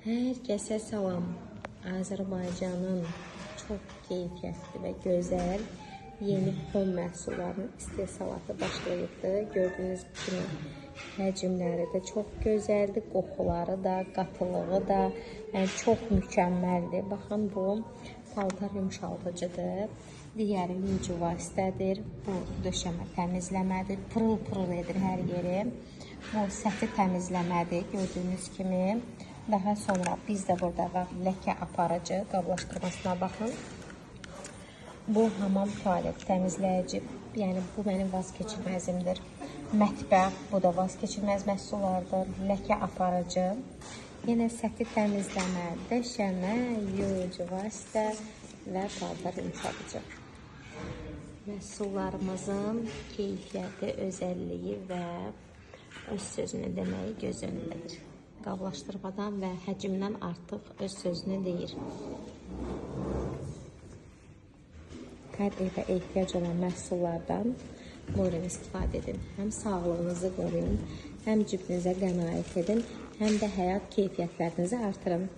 Hər kəsə salam. Azərbaycanın çox keyfiyyətli və gözəl yeni xom məhsullarının istehsalatı başlayıbdır. Gördüyünüz kimi həcmləri də çox gözəldir, qoxuları da, qatılığı da çox mükəmməldir. Baxın, bu paltar yumşaldıcıdır. Digəri yucu vasitədir. Bu döşəmə təmizləmədir. Pırıl-pırıl edir hər yeri. Bu səthi təmizləmədir. Gördüyünüz kimi. Daha sonra bizdə burada var ləkə aparıcı, qablaşdırmasına baxın. Bu hamam tualet təmizləyici, yəni bu mənim vazkeçilməzimdir. Mətbəx, bu da vazkeçilməz məhsullardır. Ləkə aparıcı, yenə səthi təmizləmə, döşəmə, yucu vasitə və paltar yumşadıcı. Məhsullarımızın keyfiyyəti, özəlliyi və öz sözünü deməyi göz önündədir. Qablaşdırmadan və həcmdən artıq öz sözünü deyir. Hər evə ehtiyac olan məhsullardan buyurun istifadə edin. Həm sağlığınızı qoruyun, həm cibinizə qənaət edin, həm də həyat keyfiyyətlərinizi artırın.